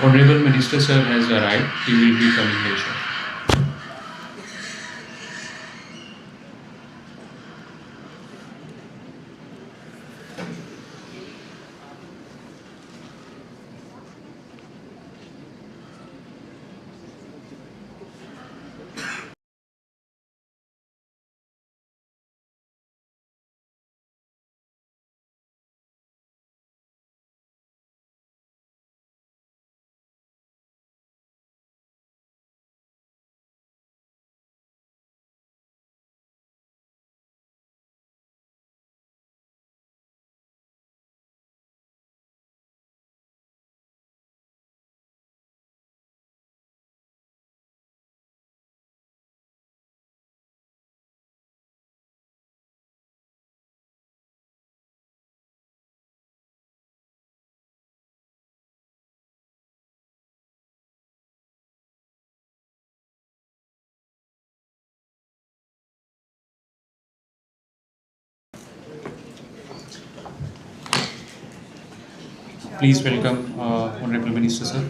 Honorable Minister Sir has arrived. He will be coming here shortly. Please welcome Honorable Minister Sir.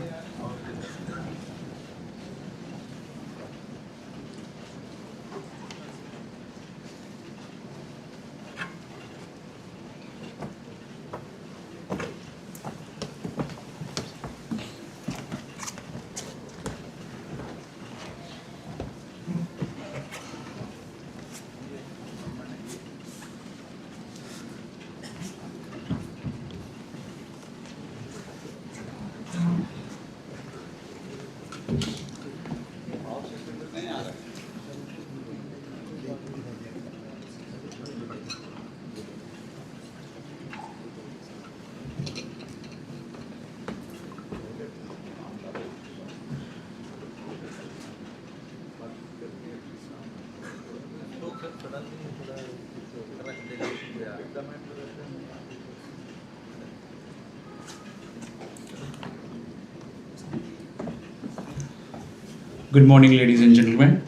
Good morning, ladies and gentlemen.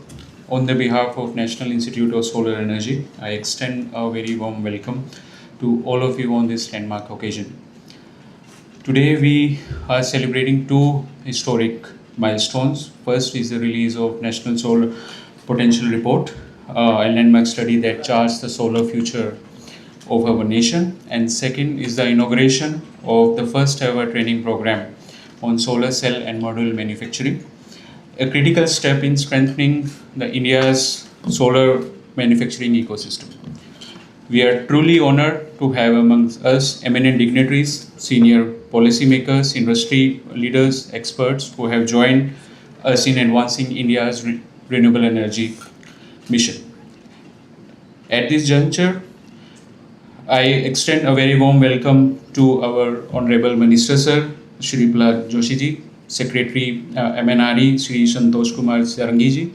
On the behalf of National Institute of Solar Energy, I extend a very warm welcome to all of you on this landmark occasion. Today we are celebrating two historic milestones. First is the release of National Solar Potential Report, a landmark study that charts the solar future of our nation. And second is the inauguration of the first ever training program on solar cell and module manufacturing, a critical step in strengthening the India's solar manufacturing ecosystem. We are truly honored to have amongst us eminent dignitaries, senior policymakers, industry leaders, experts who have joined us in advancing India's renewable energy mission. At this juncture, I extend a very warm welcome to our Honorable Minister Sir, Shri Prahlad Joshi ji, Secretary MNRE, Shri Santosh Kumar Sarangi ji,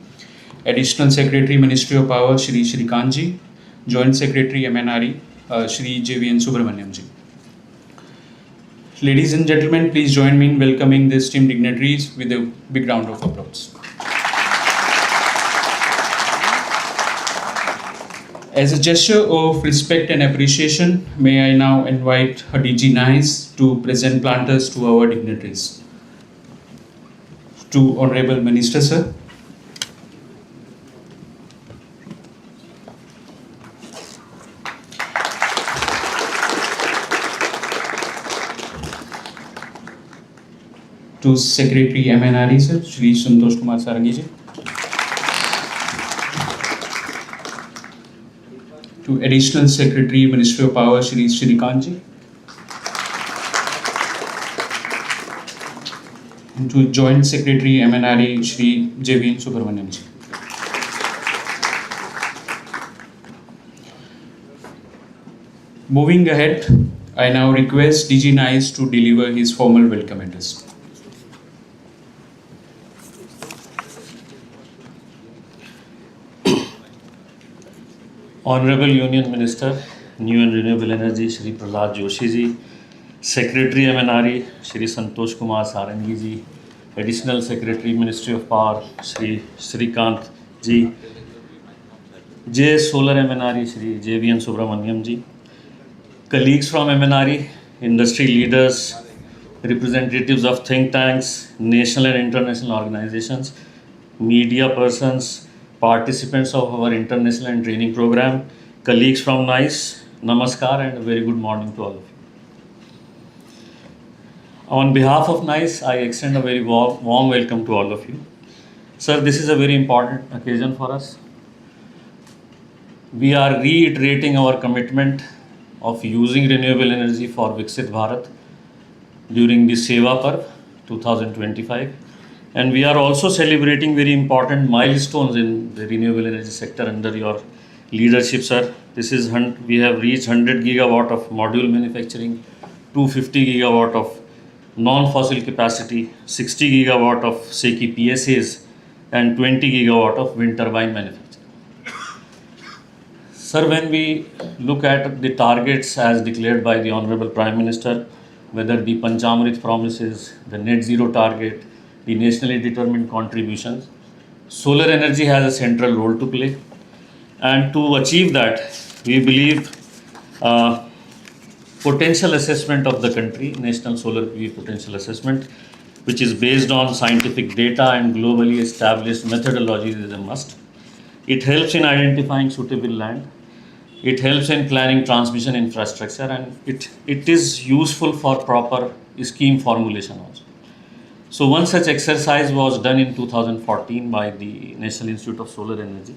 Additional Secretary Ministry of Power, Shri Shrikant ji, Joint Secretary MNRE, Shri JVN Subramaniam ji. Ladies and gentlemen, please join me in welcoming the esteemed dignitaries with a big round of applause. As a gesture of respect and appreciation, may I now invite her DG NICE to present planters to our dignitaries. To Honorable Minister Sir. To Secretary MNRE Sir, Shri Santosh Kumar Sarangi ji. To Additional Secretary Ministry of Power, Shri Shrikant ji. And to Joint Secretary MNRE, Shri JVN Subramaniam ji. Moving ahead, I now request DG NICE to deliver his formal welcome address. Honorable Union Minister, New and Renewable Energy, Shri Prahlad Joshi ji, Secretary MNRE, Shri Santosh Kumar Sarangi ji, Additional Secretary Ministry of Power, Shri Shrikant ji, J Solar MNRE, Shri JVN Subramaniam ji, colleagues from MNRE, industry leaders, representatives of think tanks, national and international organizations, media persons, participants of our international and training program, colleagues from NICE, Namaskar and a very good morning to all of you. On behalf of NICE, I extend a very warm welcome to all of you. Sir, this is a very important occasion for us. We are reiterating our commitment of using renewable energy for Viksit Bharat during the Seva Parv 2025, and we are also celebrating very important milestones in the renewable energy sector under your leadership, sir. We have reached 100 gigawatt of module manufacturing, 250 gigawatt of non-fossil capacity, 60 gigawatt of SECI PSAs, and 20 gigawatt of wind turbine manufacturing. Sir, when we look at the targets as declared by the Honorable Prime Minister, whether the Panchamrit promises, the net zero target, the nationally determined contributions, solar energy has a central role to play. And to achieve that, we believe potential assessment of the country, National Solar PV Potential Assessment, which is based on scientific data and globally established methodologies, is a must. It helps in identifying suitable land. It helps in planning transmission infrastructure, and it is useful for proper scheme formulation also. So one such exercise was done in 2014 by the National Institute of Solar Energy,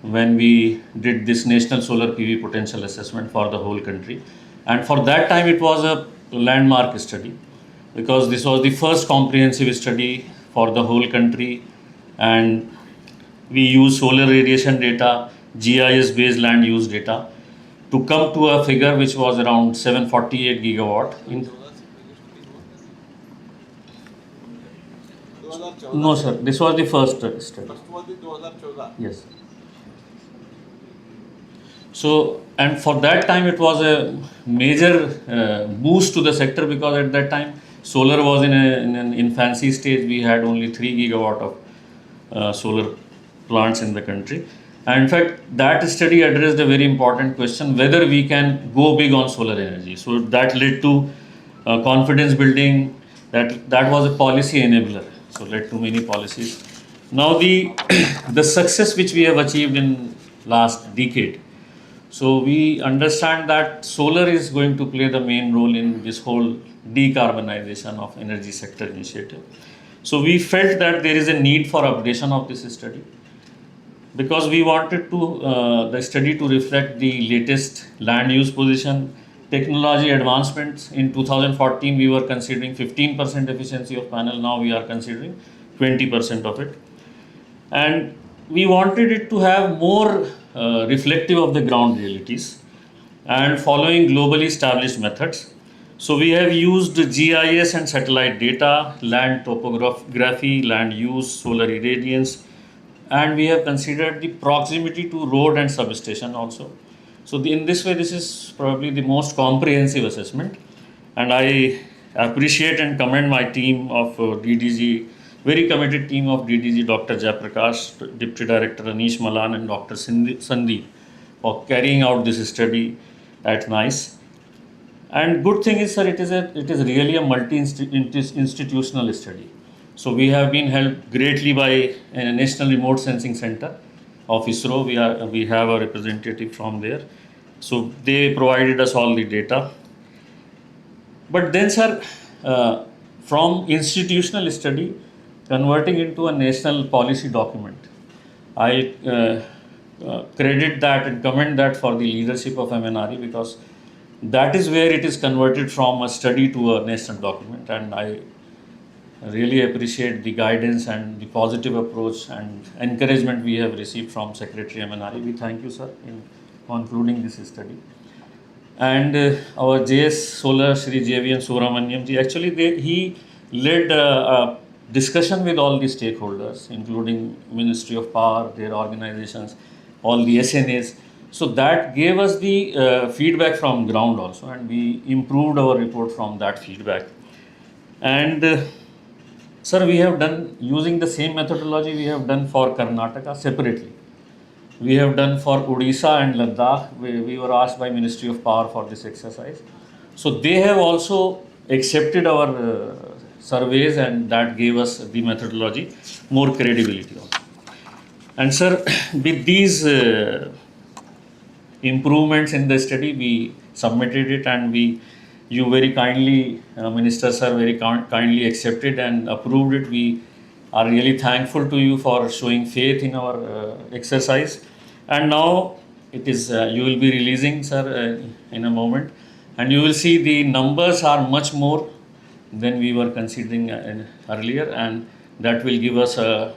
when we did this National Solar PV Potential Assessment for the whole country. And for that time it was a landmark study, because this was the first comprehensive study for the whole country, and we used solar radiation data, GIS based land use data to come to a figure which was around 748 gigawatt. No sir, this was the first study. Yes. So, and for that time it was a major boost to the sector, because at that time solar was in an infancy stage. We had only 3 gigawatt of solar plants in the country. And in fact, that study addressed a very important question, whether we can go big on solar energy. So that led to confidence building. That was a policy enabler. So led to many policies. Now the the success which we have achieved in last decade. So we understand that solar is going to play the main role in this whole decarbonization of energy sector initiative. So we felt that there is a need for updation of this study, because we wanted to the study to reflect the latest land use position, technology advancements. In 2014 we were considering 15% efficiency of panel, now we are considering 20% of it, and we wanted it to have more reflective of the ground realities and following globally established methods. So we have used GIS and satellite data, land topography, land use, solar irradiance, and we have considered the proximity to road and substation also. So in this way, this is probably the most comprehensive assessment, and I appreciate and commend my team of DDG, very committed team of DDG, Dr. Jayaprakash, Deputy Director Anish Malan, and Dr. Sandeep for carrying out this study at NICE. And good thing is, sir, it is really a multi-institutional study. So we have been helped greatly by a National Remote Sensing Center of ISRO. We have a representative from there. So they provided us all the data. But then, sir, from institutional study, converting into a national policy document, I credit that and commend that for the leadership of MNRE, because that is where it is converted from a study to a national document. And I really appreciate the guidance and the positive approach and encouragement we have received from Secretary MNRE. We thank you, sir, in concluding this study. And our JS Solar, Shri JVN Subramaniam ji, actually he led a discussion with all the stakeholders, including Ministry of Power, their organizations, all the SNAs. So that gave us the feedback from ground also, and we improved our report from that feedback. And sir, we have done using the same methodology we have done for Karnataka separately. We have done for Odisha and Ladakh. We were asked by Ministry of Power for this exercise. So they have also accepted our surveys, and that gave us the methodology more credibility also. And sir, with these improvements in the study, we submitted it, and you very kindly, Minister sir, very kindly accepted and approved it. We are really thankful to you for showing faith in our exercise. And now it is, you will be releasing, sir, in a moment, and you will see the numbers are much more than we were considering earlier, and that will give us a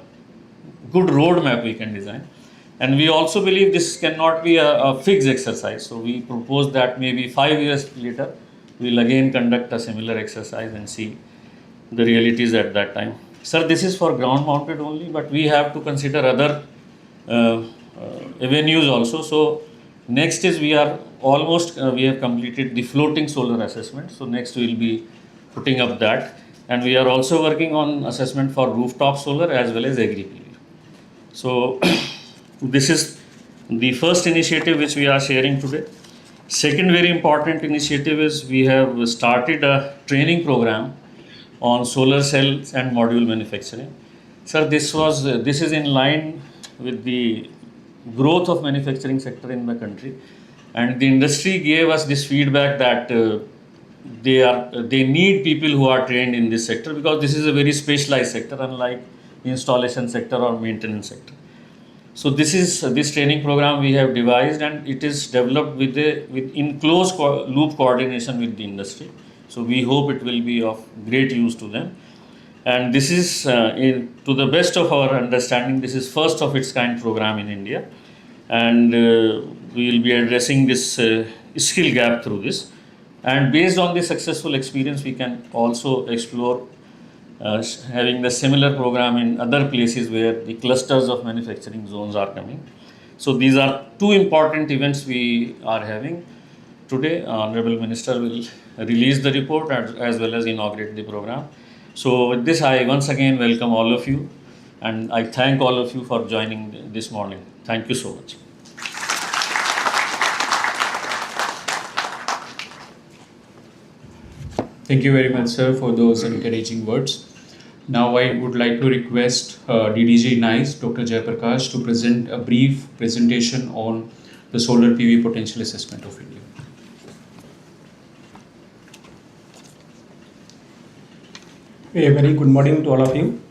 good roadmap we can design. And we also believe this cannot be a fixed exercise. So we propose that maybe 5 years later, we'll again conduct a similar exercise and see the realities at that time. Sir, this is for ground mounted only, but we have to consider other avenues also. So next is we are almost, we have completed the floating solar assessment. So next we will be putting up that. And we are also working on assessment for rooftop solar as well as agri-PV. So this is the first initiative which we are sharing today. Second very important initiative is we have started a training program on solar cells and module manufacturing. Sir, this is in line with the growth of manufacturing sector in the country, and the industry gave us this feedback that they need people who are trained in this sector, because this is a very specialized sector, unlike installation sector or maintenance sector. So this training program we have devised, and it is developed in close loop coordination with the industry. So we hope it will be of great use to them. And this is, to the best of our understanding, this is first of its kind program in India, and we will be addressing this skill gap through this. And based on the successful experience, we can also explore having the similar program in other places where the clusters of manufacturing zones are coming. So these are two important events we are having today. Honorable Minister will release the report as well as inaugurate the program. So with this, I once again welcome all of you, and I thank all of you for joining this morning. Thank you so much. Thank you very much, sir, for those encouraging words. Now I would like to request DDG NICE, Dr. Jayaprakash, to present a brief presentation on the solar PV potential assessment of India. A very good morning to all of you.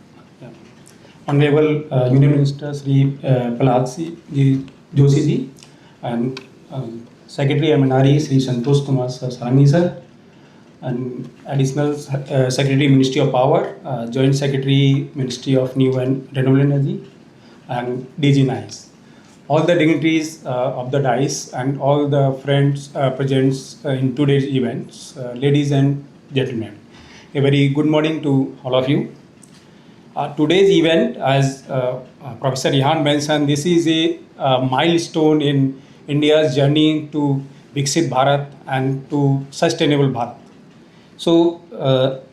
Honorable Union Minister Sri Prahlad Joshi ji, and Secretary MNRE Sri Santosh Kumar Sarani sir, and Additional Secretary Ministry of Power, Joint Secretary Ministry of New and Renewable Energy, and DG NICE. All the dignitaries of the DICE and all the friends present in today's events, ladies and gentlemen. A very good morning to all of you. Today's event, as Professor Rehan mentioned, this is a milestone in India's journey to Viksit Bharat and to Sustainable Bharat. So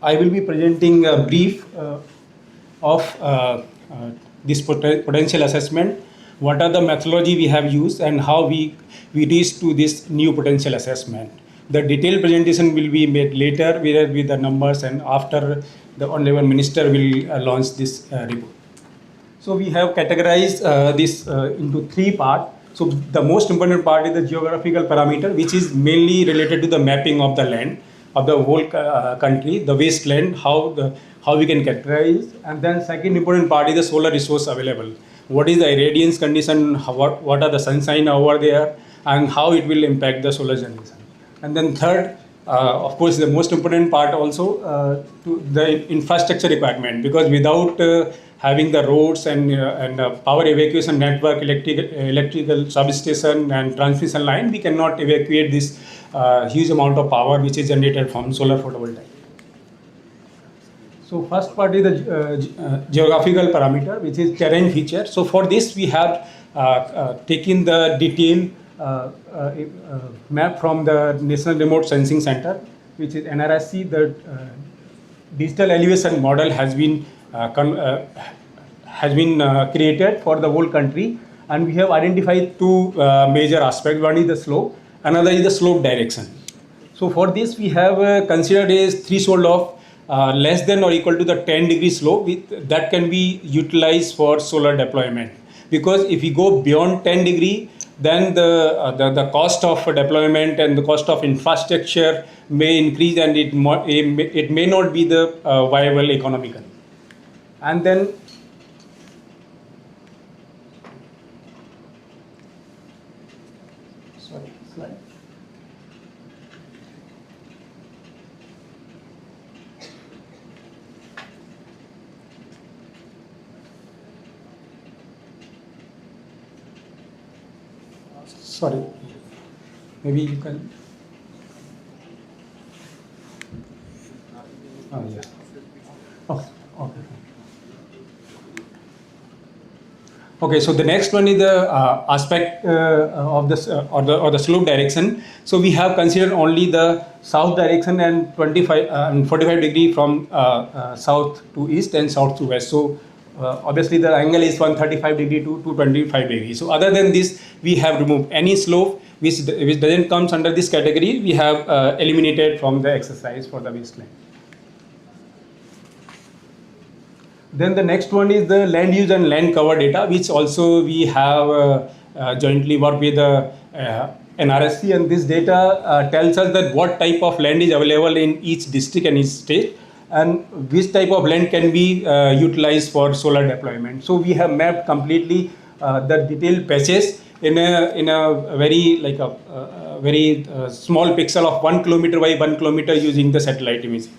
I will be presenting a brief of this potential assessment, what are the methodology we have used and how we reached to this new potential assessment. The detailed presentation will be made later with the numbers, and after the Honorable Minister will launch this report. So we have categorized this into three parts. So the most important part is the geographical parameter, which is mainly related to the mapping of the land of the whole country, the wasteland, how we can categorize. And then second important part is the solar resource available. What is the irradiance condition, what are the sunshine over there, and how it will impact the solar generation. And then third, of course, the most important part also to the infrastructure requirement, because without having the roads and power evacuation network, electrical substation and transmission line, we cannot evacuate this huge amount of power which is generated from solar photovoltaic. So first part is the geographical parameter, which is terrain feature. So for this we have taken the detailed map from the National Remote Sensing Center, which is NRSC. The digital elevation model has been created for the whole country, and we have identified two major aspects. One is the slope, another is the slope direction. So for this, we have considered a threshold of less than or equal to the 10-degree slope that can be utilized for solar deployment. Because if we go beyond 10-degree, then the cost of deployment and the cost of infrastructure may increase, and it may not be the viable economical. And then slide. Sorry, maybe you can. Oh, yeah. Okay. Okay. Okay, so the next one is the aspect of this or the slope direction. So we have considered only the south direction and 25 and 45 degree from south to east and south to west. So obviously the angle is 135 degree to 225 degree. So other than this, we have removed any slope which doesn't comes under this category. We have eliminated from the exercise for the waistline. Then the next one is the land use and land cover data, which also we have jointly worked with the NRSC, and this data tells us that what type of land is available in each district and each state, and which type of land can be utilized for solar deployment. So we have mapped completely the detailed patches in a very like a very small pixel of 1 kilometer by 1 kilometer using the satellite image.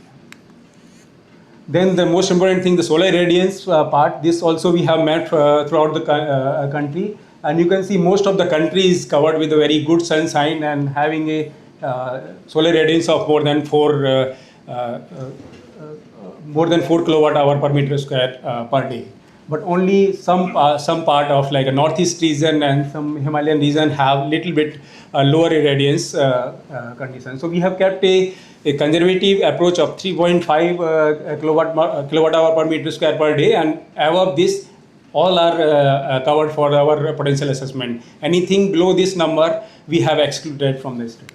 Then the most important thing, the solar irradiance part, this also we have mapped throughout the country, and you can see most of the country is covered with a very good sunshine and having a solar irradiance of more than 4 kilowatt hour per meter square per day. But only some part of like a northeast region and some Himalayan region have little bit lower irradiance conditions. So we have kept a conservative approach of 3.5 kilowatt hour per meter square per day, and above this all are covered for our potential assessment. Anything below this number we have excluded from the study.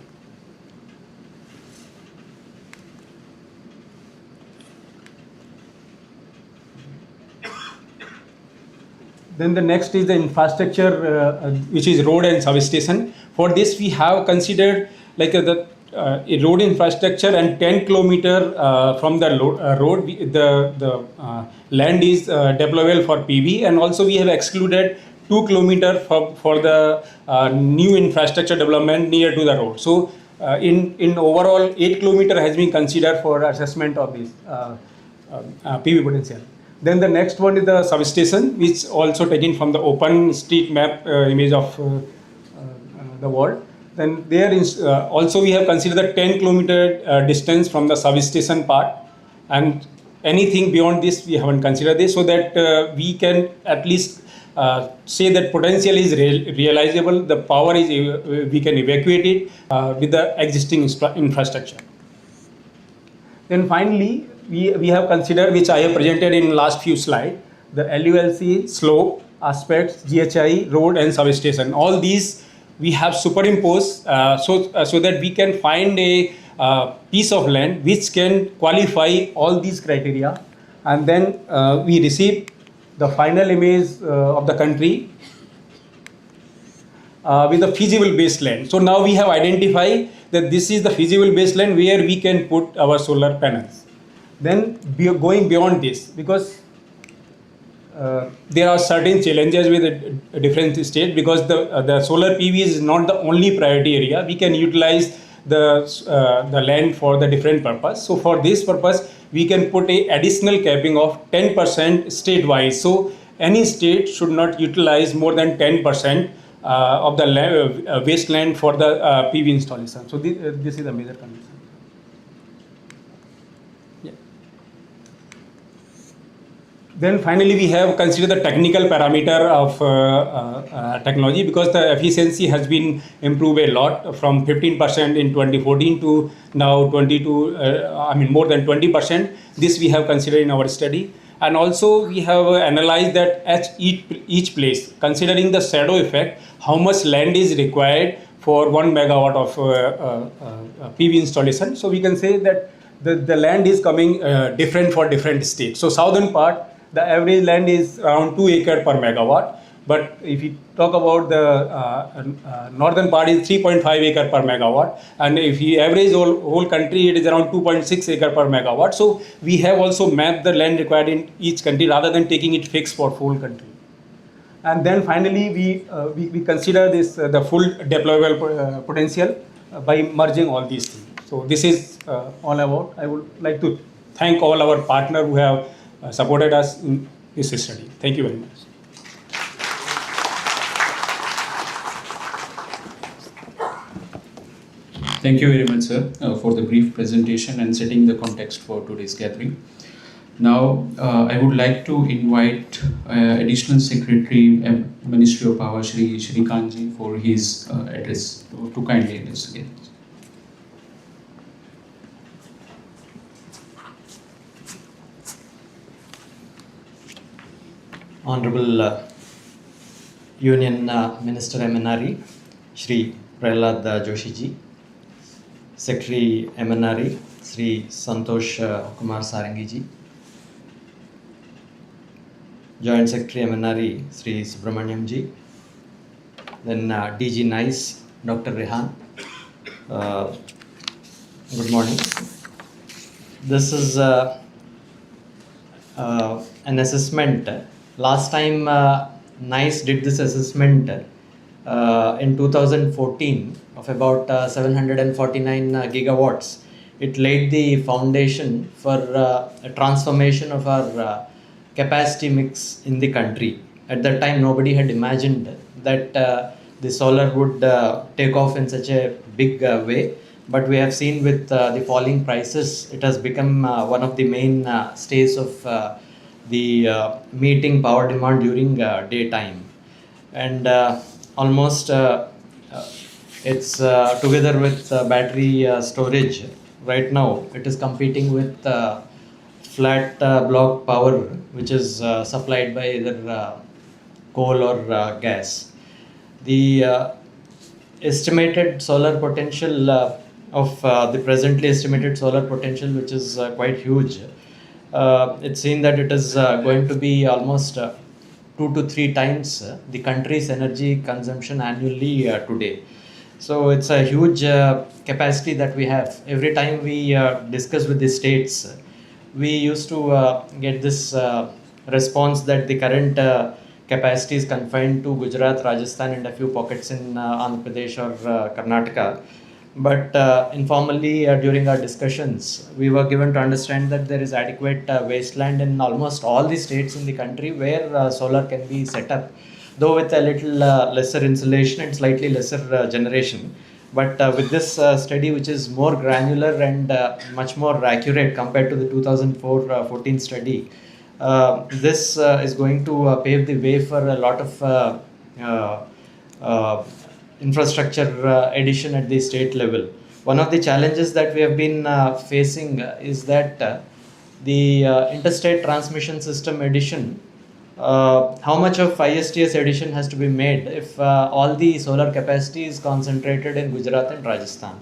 Then the next is the infrastructure, which is road and substation. For this, we have considered like the road infrastructure, and 10 kilometer from the road, the land is deployable for PV, and also we have excluded 2 kilometer for the new infrastructure development near to the road. So in overall 8 kilometer has been considered for assessment of this PV potential. Then the next one is the substation, which also taken from the open street map image of the world. Then there is also we have considered the 10 kilometer distance from the substation part, and anything beyond this we haven't considered this, so that we can at least say that potential is realizable, the power is we can evacuate it with the existing infrastructure. Then finally, we have considered, which I have presented in last few slides, the LULC, slope, aspects, GHI, road and substation. All these we have superimposed so that we can find a piece of land which can qualify all these criteria, and then we receive the final image of the country with a feasible baseline. So now we have identified that this is the feasible baseline where we can put our solar panels. Then we are going beyond this, because there are certain challenges with a different state, because the solar PV is not the only priority area. We can utilize the land for the different purpose. So for this purpose, we can put a additional capping of 10% state-wise. So any state should not utilize more than 10% of the wasteland for the PV installation. So this is a major condition. Then finally, we have considered the technical parameter of technology, because the efficiency has been improved a lot from 15% in 2014 to now more than 20%. This we have considered in our study. And also we have analyzed that at each place, considering the shadow effect, how much land is required for 1 megawatt of PV installation. So we can say that the land is coming different for different states. So southern part, the average land is around 2 acre per megawatt. But if you talk about the northern part is 3.5 acre per megawatt, and if you average whole country, it is around 2.6 acre per megawatt. So we have also mapped the land required in each country rather than taking it fixed for whole country. And then finally, we consider this the full deployable potential by merging all these things. So this is all about. I would like to thank all our partners who have supported us in this study. Thank you very much. Thank you very much, sir, for the brief presentation and setting the context for today's gathering. Now, I would like to invite Additional Secretary, Ministry of Power, Shri Kanji, for his address to kindly address again. Honorable Union Minister MNRE, Shri Prahlad Joshi ji, Secretary MNRE, Shri Santosh Kumar Sarangi ji, Joint Secretary MNRE, Shri Subramanyam ji, then DG NICE, Dr. Rehan. Good morning. This is an assessment. Last time NICE did this assessment in 2014 of about 749 gigawatts. It laid the foundation for a transformation of our capacity mix in the country. At that time, nobody had imagined that the solar would take off in such a big way. But we have seen with the falling prices, it has become one of the main stays of the meeting power demand during daytime. And almost it's together with battery storage. Right now, it is competing with flat block power, which is supplied by either coal or gas. The estimated solar potential of the presently estimated solar potential, which is quite huge. It's seen that it is going to be almost 2 to 3 times the country's energy consumption annually today. So it's a huge capacity that we have. Every time we discuss with the states, we used to get this response that the current capacity is confined to Gujarat, Rajasthan, and a few pockets in Andhra Pradesh or Karnataka. But informally, during our discussions, we were given to understand that there is adequate wasteland in almost all the states in the country where solar can be set up, though with a little lesser insulation and slightly lesser generation. But with this study, which is more granular and much more accurate compared to the 2004-14 study, this is going to pave the way for a lot of infrastructure addition at the state level. One of the challenges that we have been facing is that the interstate transmission system addition, how much of ISTS addition has to be made if all the solar capacity is concentrated in Gujarat and Rajasthan.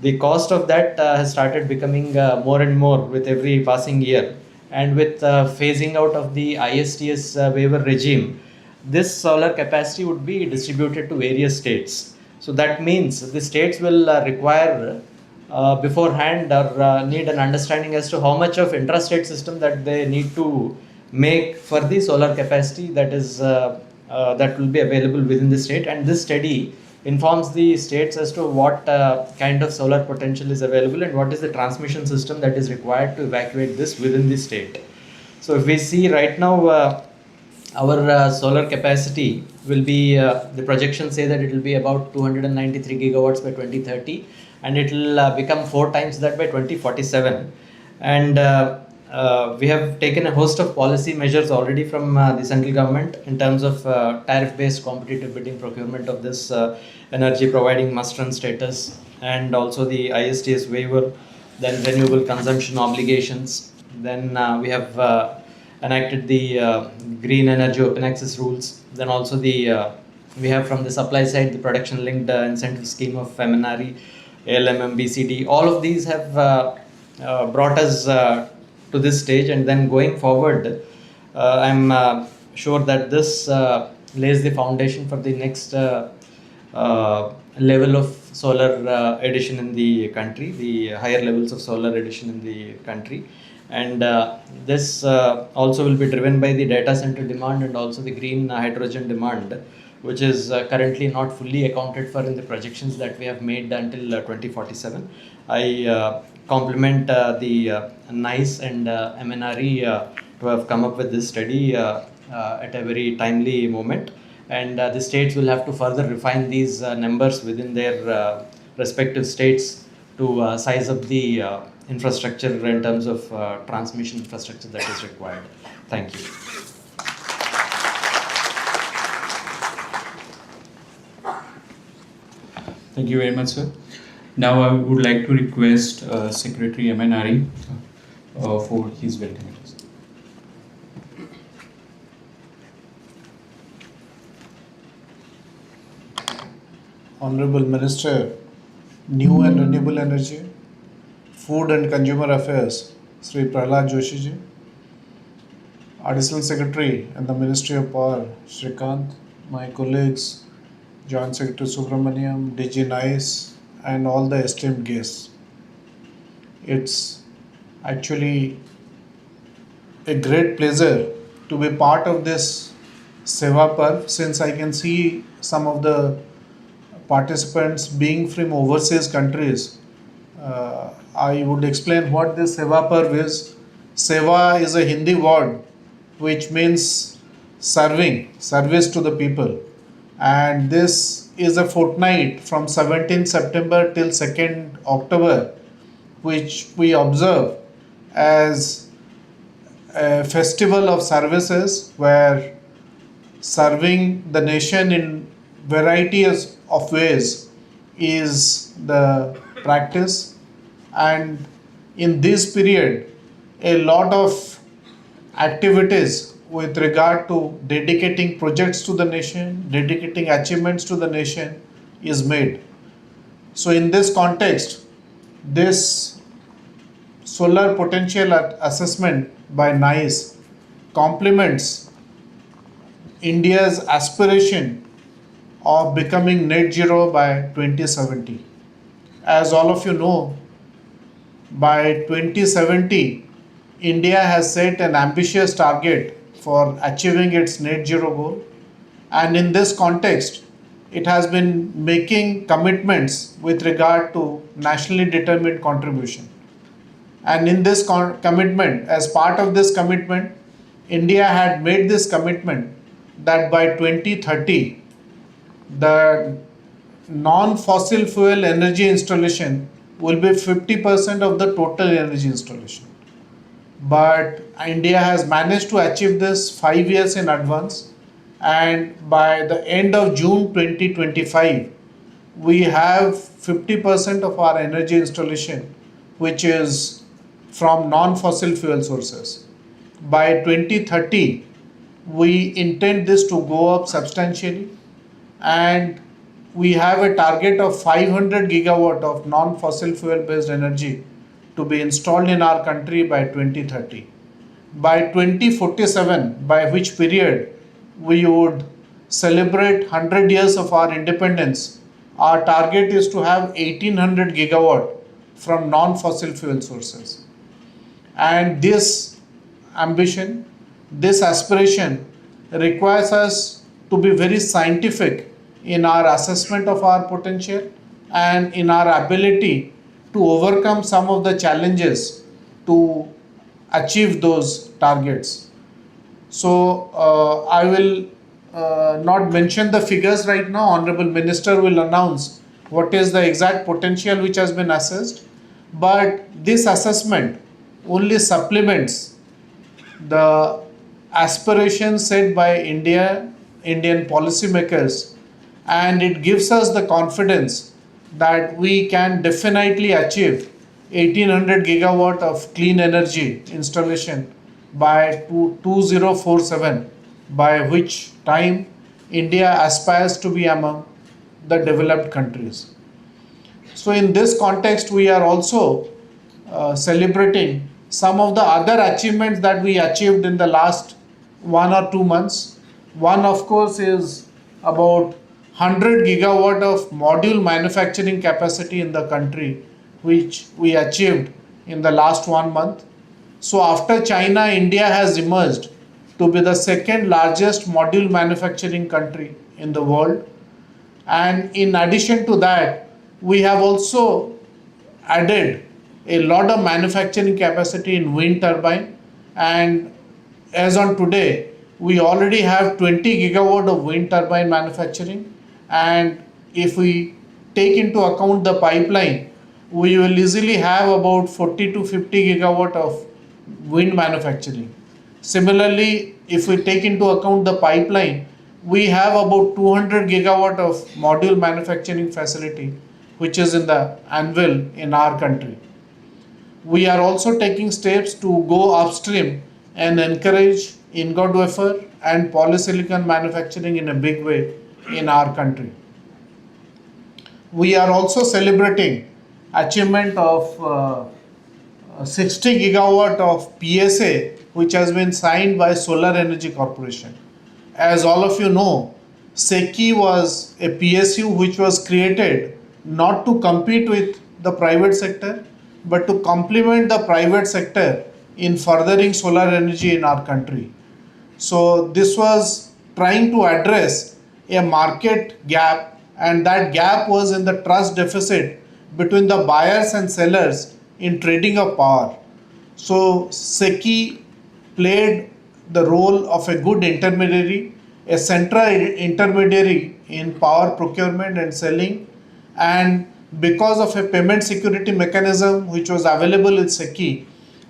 The cost of that has started becoming more and more with every passing year, and with phasing out of the ISTS waiver regime, this solar capacity would be distributed to various states. So that means the states will require beforehand or need an understanding as to how much of intrastate system that they need to make for the solar capacity that is that will be available within the state. And this study informs the states as to what kind of solar potential is available and what is the transmission system that is required to evacuate this within the state. So if we see right now, our solar capacity will be, the projections say that it will be about 293 gigawatts by 2030, and it will become 4 times that by 2047. And we have taken a host of policy measures already from the central government in terms of tariff-based competitive bidding procurement of this energy providing must-run status, and also the ISTS waiver, then renewable consumption obligations. Then we have enacted the green energy open access rules, then also the we have from the supply side the production linked incentive scheme of MNRE, ALMM, BCD. All of these have brought us to this stage, and then going forward, I'm sure that this lays the foundation for the next level of solar addition in the country, the higher levels of solar addition in the country. And this also will be driven by the data center demand and also the green hydrogen demand, which is currently not fully accounted for in the projections that we have made until 2047. I compliment the NICE and MNRE to have come up with this study at a very timely moment. And the states will have to further refine these numbers within their respective states to size up the infrastructure in terms of transmission infrastructure that is required. Thank you. Thank you very much, sir. Now I would like to request Secretary MNRE for his welcome address. Honorable Minister, New and Renewable Energy, Food and Consumer Affairs, Sri Prahlad Joshi ji, Additional Secretary in the Ministry of Power, Shrikant, my colleagues, Joint Secretary Subramaniam, DG NICE, and all the esteemed guests. It's actually a great pleasure to be part of this Seva Parv, since I can see some of the participants being from overseas countries. I would explain what this Seva Parv is. Seva is a Hindi word which means serving, service to the people. And this is a fortnight from 17th September till 2nd October, which we observe as a festival of services where serving the nation in varieties of ways is the practice. And in this period, a lot of activities with regard to dedicating projects to the nation, dedicating achievements to the nation is made. So in this context, this solar potential assessment by NICE complements India's aspiration of becoming net zero by 2070. As all of you know, by 2070, India has set an ambitious target for achieving its net zero goal. And in this context, it has been making commitments with regard to nationally determined contribution. And in this commitment, as part of this commitment, India had made this commitment that by 2030, the non-fossil fuel energy installation will be 50% of the total energy installation. But India has managed to achieve this 5 years in advance, and by the end of June 2025, we have 50% of our energy installation which is from non-fossil fuel sources. By 2030, we intend this to go up substantially, and we have a target of 500 gigawatt of non-fossil fuel based energy to be installed in our country by 2030. By 2047, by which period we would celebrate 100 years of our independence, our target is to have 1800 gigawatt from non-fossil fuel sources. And this ambition, this aspiration requires us to be very scientific in our assessment of our potential and in our ability to overcome some of the challenges to achieve those targets. So I will not mention the figures right now. Honorable Minister will announce what is the exact potential which has been assessed. But this assessment only supplements the aspirations set by Indian policymakers, and it gives us the confidence that we can definitely achieve 1800 gigawatt of clean energy installation by 2047, by which time India aspires to be among the developed countries. So in this context, we are also celebrating some of the other achievements that we achieved in the last 1 or 2 months. One, of course, is about 100 gigawatt of module manufacturing capacity in the country, which we achieved in the last 1 month. So after China, India has emerged to be the second largest module manufacturing country in the world. And in addition to that, we have also added a lot of manufacturing capacity in wind turbine, and as on today we already have 20 gigawatt of wind turbine manufacturing, and if we take into account the pipeline, we will easily have about 40 to 50 gigawatt of wind manufacturing. Similarly, if we take into account the pipeline, we have about 200 gigawatt of module manufacturing facility which is in the anvil in our country. We are also taking steps to go upstream and encourage ingot wafer and polysilicon manufacturing in a big way in our country. We are also celebrating achievement of 60 gigawatt of PSA which has been signed by Solar Energy Corporation. As all of you know, SECI was a PSU which was created not to compete with the private sector but to complement the private sector in furthering solar energy in our country. So this was trying to address a market gap, and that gap was in the trust deficit between the buyers and sellers in trading of power. So SECI played the role of a good intermediary, a central intermediary in power procurement and selling, and because of a payment security mechanism which was available in SECI,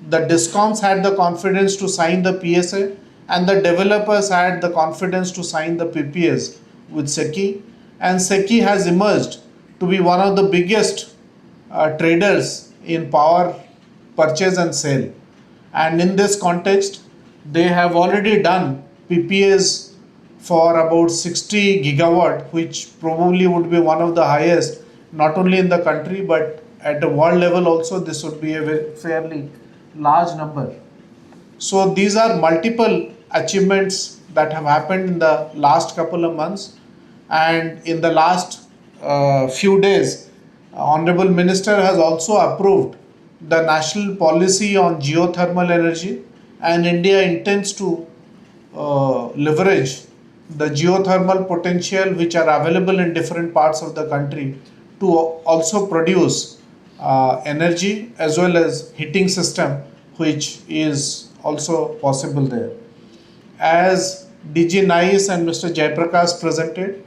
the DISCOMs had the confidence to sign the PSA and the developers had the confidence to sign the PPAs with SECI, and SECI has emerged to be one of the biggest traders in power purchase and sale. And in this context, they have already done PPAs for about 60 gigawatt, which probably would be one of the highest, not only in the country but at a world level also. This would be a fairly large number. So these are multiple achievements that have happened in the last couple of months, and in the last few days, Honorable Minister has also approved the national policy on geothermal energy, and India intends to leverage the geothermal potential which are available in different parts of the country to also produce energy as well as heating system which is also possible there. As DG NICE and Mr. Jaiprakash presented,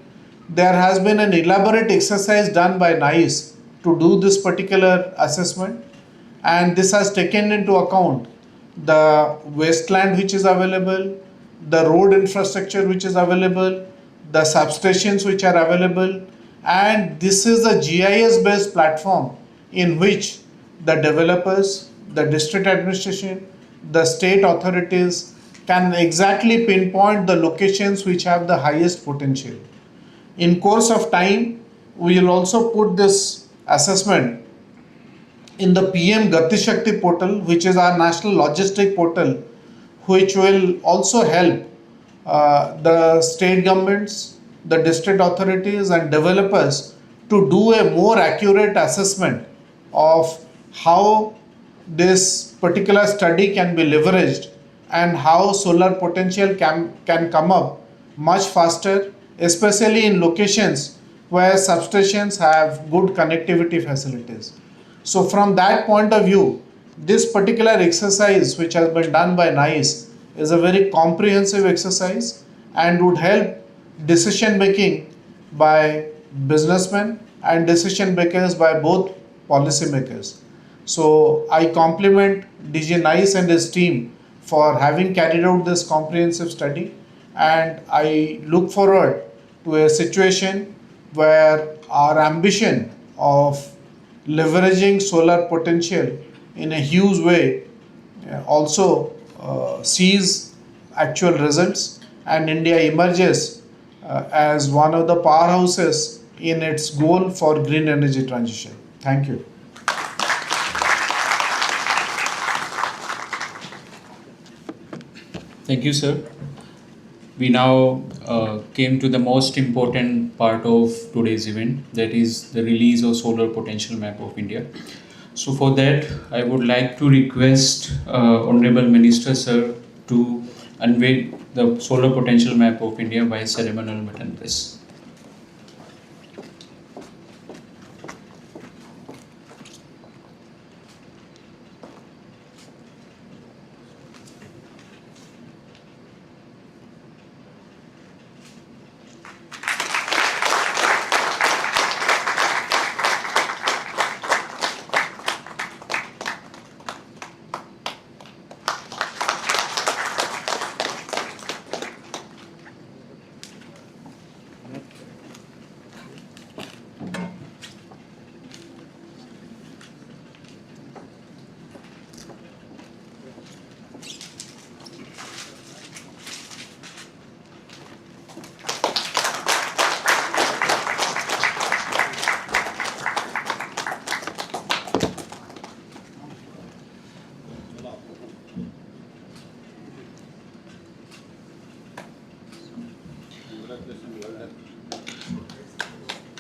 there has been an elaborate exercise done by NICE to do this particular assessment, and this has taken into account the wasteland which is available, the road infrastructure which is available, the substations which are available, and this is a GIS based platform in which the developers, the district administration, the state authorities can exactly pinpoint the locations which have the highest potential. In course of time, we will also put this assessment in the PM Gati Shakti portal, which is our national logistic portal, which will also help the state governments, the district authorities and developers to do a more accurate assessment of how this particular study can be leveraged and how solar potential can come up much faster, especially in locations where substations have good connectivity facilities. So from that point of view, this particular exercise which has been done by NICE is a very comprehensive exercise and would help decision making by businessmen and decision makers by both policy makers. So I compliment DG NICE and his team for having carried out this comprehensive study, and I look forward to a situation where our ambition of leveraging solar potential in a huge way also sees actual results, and India emerges as one of the powerhouses in its goal for green energy transition. Thank you. Thank you, sir. We now came to the most important part of today's event, that is the release of solar potential map of India. So for that, I would like to request Honorable Minister sir to unveil the solar potential map of India by ceremonial button press.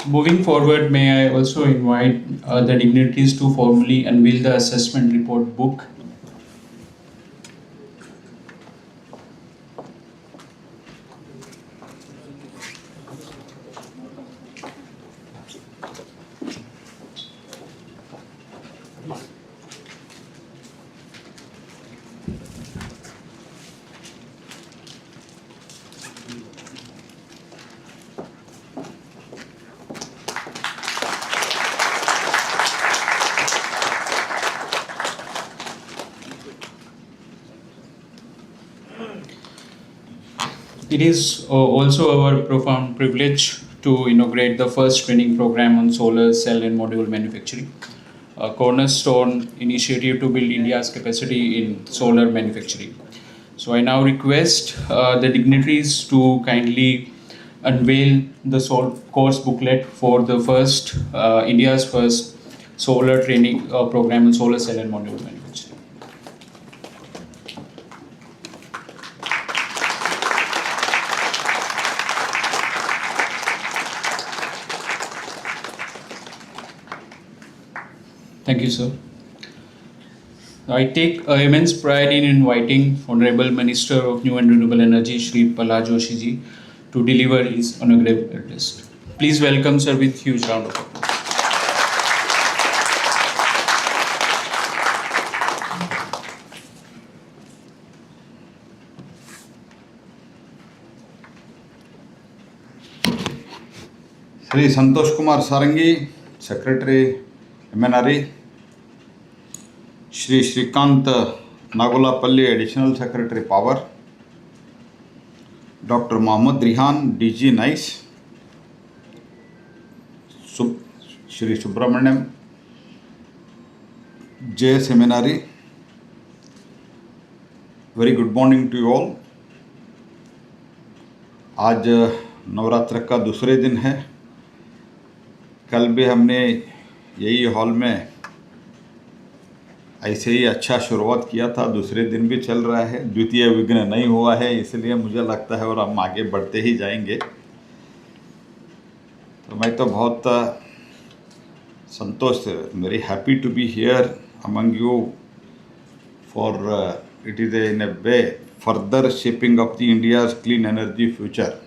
Moving forward, may I also invite the dignitaries to formally unveil the assessment report book. It is also our profound privilege to inaugurate the first training program on solar cell and module manufacturing, a cornerstone initiative to build India's capacity in solar manufacturing. So I now request the dignitaries to kindly unveil the course booklet for the first India's first solar training program on solar cell and module manufacturing. Thank you, sir. I take immense pride in inviting Honorable Minister of New and Renewable Energy, Shri Prahlad Joshi ji, to deliver his inaugural address. Please welcome, sir, with huge round of applause. Shri Santosh Kumar Sarangi, secretary MNRE, Shri Srikanth Nagolapalli, additional secretary power, doctor Mohammad Rihan, DG NISE, Shri Subramanyam, JS MNRE, very good morning to you all. आज नवरात्र का दूसरे दिन है। कल भी हमने यही hall में ऐसे ही अच्छा शुरुआत किया था, दूसरे दिन भी चल रहा है, द्वितीय विघ्न नहीं हुआ है, इसलिए मुझे लगता है और हम आगे बढ़ते ही जाएंगे। तो मैं तो बहुत संतोष, very happy to be here among you for it is in a way further shaping of the India's clean energy future.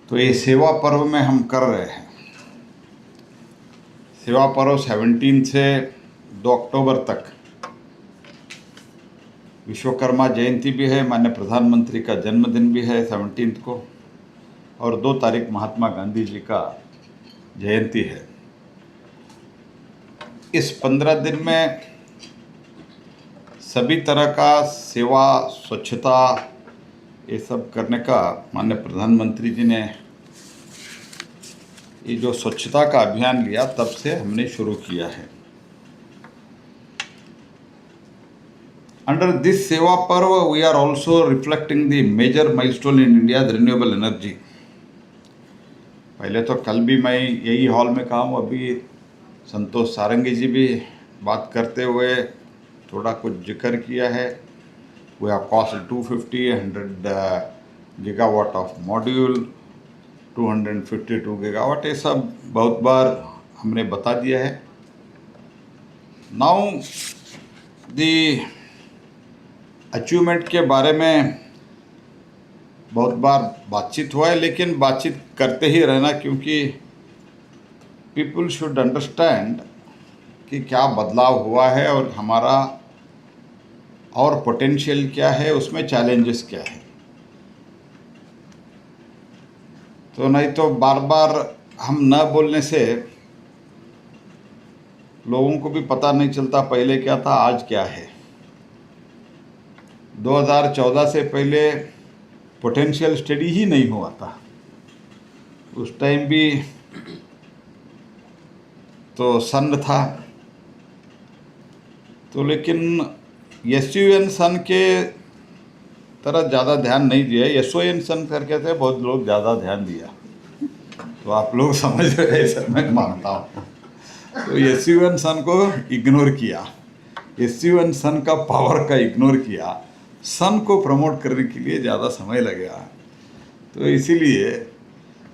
तो ये सेवा पर्व में हम कर रहे हैं। सेवा पर्व 17 से 2 अक्टूबर तक विश्वकर्मा जयंती भी है, माननीय प्रधानमंत्री का जन्मदिन भी है 17 को, और 2 तारीख महात्मा गांधी जी का जयंती है। इस 15 दिन में सभी तरह का सेवा, स्वच्छता, ये सब करने का माननीय प्रधानमंत्री जी ने ये जो स्वच्छता का अभियान लिया तब से हमने शुरू किया है। Under this Seva Parv, we are also reflecting the major milestone in India's renewable energy. पहले तो कल भी मैं यही हॉल में कहा हूँ, अभी संतोष सारंगी जी भी बात करते हुए थोड़ा कुछ जिक्र किया है. We have cost 250, 100 gigawatt of module, 252 gigawatt, ये सब बहुत बार हमने बता दिया है. Now the अचीवमेंट के बारे में बहुत बार बातचीत हुआ है, लेकिन बातचीत करते ही रहना, क्योंकि पीपल शुड अंडरस्टैंड कि क्या बदलाव हुआ है और हमारा और पोटेंशियल क्या है, उसमें चैलेंजेस क्या है. तो नहीं तो बार बार हम न बोलने से लोगों को भी पता नहीं चलता पहले क्या था, आज क्या है. 2014 से पहले पोटेंशियल स्टडी ही नहीं हुआ था. उस टाइम भी तो सन था, तो लेकिन SUN सन के तरह ज़्यादा ध्यान नहीं दिया. SON सन करके थे बहुत लोग ज़्यादा ध्यान दिया, तो आप लोग समझ रहे सर, मैं मानता हूँ. तो SUN सन को इग्नोर किया, SUN सन का पावर का इग्नोर किया, सन को प्रमोट करने के लिए ज़्यादा समय लगेगा. तो इसीलिए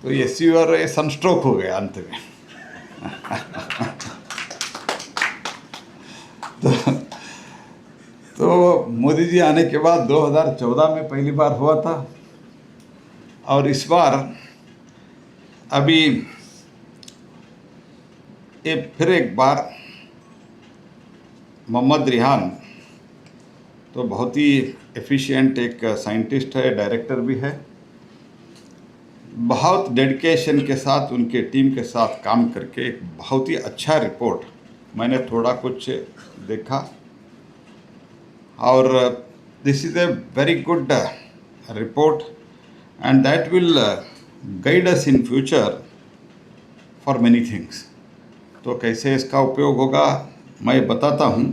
तो SUR सनस्ट्रोक हो गया अंत में. तो मोदी जी आने के बाद 2014 में पहली बार हुआ था, और इस बार अभी ये फिर एक बार मोहम्मद रिहान तो बहुत ही एफिशिएंट एक साइंटिस्ट है, डायरेक्टर भी है. बहुत डेडिकेशन के साथ उनके टीम के साथ काम करके एक बहुत ही अच्छा रिपोर्ट मैंने थोड़ा कुछ देखा, और this is a very good report and that will guide us in future for many things. तो कैसे इसका उपयोग होगा मैं बताता हूँ.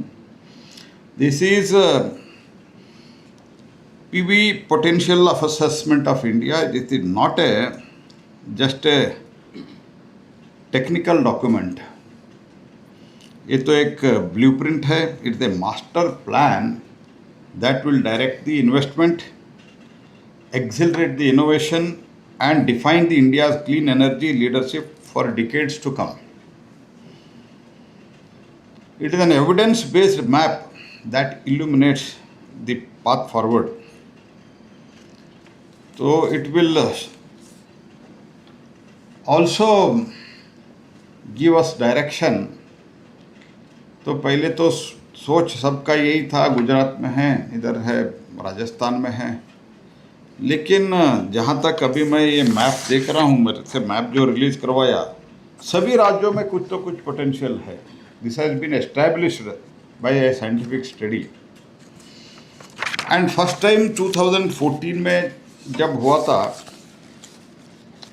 This is PV potential of assessment of India. It is not just a technical document. ये तो एक ब्लूप्रिंट है. It's a master plan that will direct the investment, accelerate the innovation, and define the India's clean energy leadership for decades to come. It is an evidence-based map that illuminates the path forward. So it will also give us direction. तो पहले तो सोच सबका यही था, गुजरात में है, इधर है, राजस्थान में है, लेकिन जहाँ तक अभी मैं ये मैप देख रहा हूँ, मेरे से मैप जो रिलीज़ करवाया, सभी राज्यों में कुछ तो कुछ पोटेंशियल है. This has been established by a scientific study. And first time 2014 में जब हुआ था,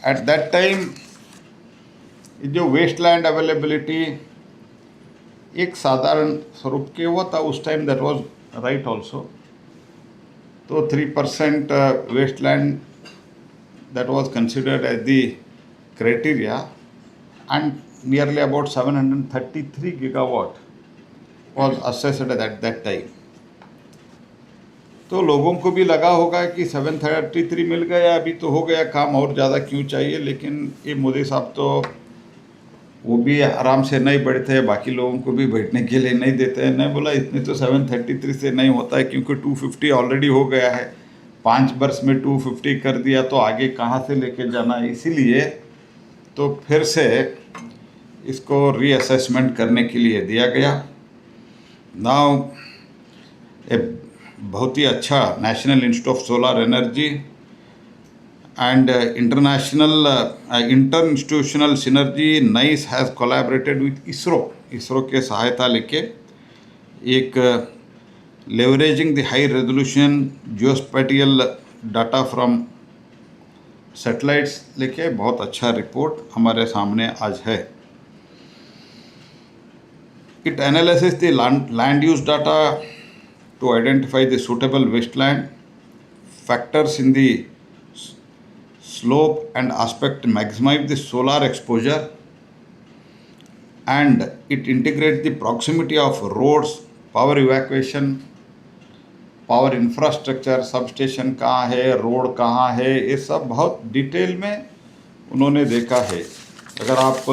एट दैट टाइम जो वेस्टलैंड अवेलेबिलिटी एक साधारण स्वरूप के हुआ था उस time, that was right also. तो 3% wasteland that was considered as the criteria, and nearly about 733 gigawatt was assessed at that time. तो लोगों को भी लगा होगा कि 733 मिल गया, अभी तो हो गया काम, और ज़्यादा क्यों चाहिए. लेकिन ये मोदी साहब तो वो भी आराम से नहीं बैठते हैं, बाकी लोगों को भी बैठने के लिए नहीं देते हैं. नहीं बोला इतने तो 733 से नहीं होता है, क्योंकि 250 ऑलरेडी हो गया है. 5 वर्ष में 250 कर दिया तो आगे कहाँ से लेके जाना है. इसीलिए तो फिर से इसको रीअसेसमेंट करने के लिए दिया गया. नाउ ए बहुत ही अच्छा national institute of solar energy and international inter-institutional synergy NICE has collaborated with ISRO के सहायता लेके एक leveraging the high resolution geospatial data from satellites लेके बहुत अच्छा रिपोर्ट हमारे सामने आज है. It analyzes the land use data to identify the suitable wasteland, factors in the slope and aspect maximize the solar exposure, and it integrates the proximity of roads, power evacuation, power infrastructure, sub station कहाँ है, road कहाँ है, ये सब बहुत detail में उन्होंने देखा है। अगर आप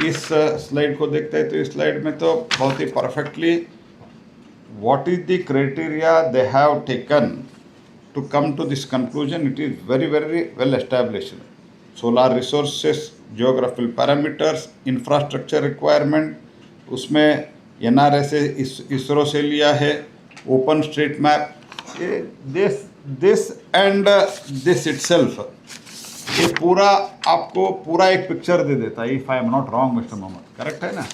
इस स्लाइड को देखते हैं तो इस स्लाइड में तो बहुत ही perfectly what is the criteria they have taken to come to this conclusion, it is very very well established. Solar resources, geographical parameters, infrastructure requirement, उसमें एनआरए से इसरो से लिया है, open street map, this and this itself, ये पूरा आपको पूरा एक पिक्चर दे देता है। If I am not wrong mister Mohammad, correct है ना?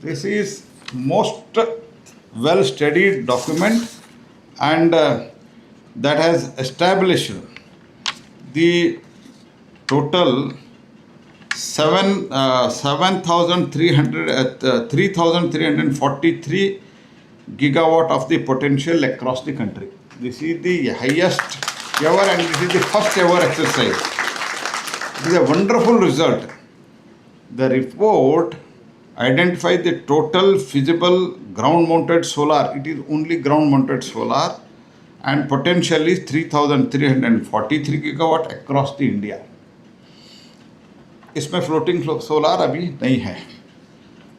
This is most well studied document and that has established the total 3,343 gigawatt of the potential across the country. This is the highest ever and this is the first ever exercise. It is a wonderful result. The report identified the total feasible ground mounted solar, it is only ground mounted solar, and potential is 3,343 gigawatt across the India. इसमें floating solar अभी नहीं है।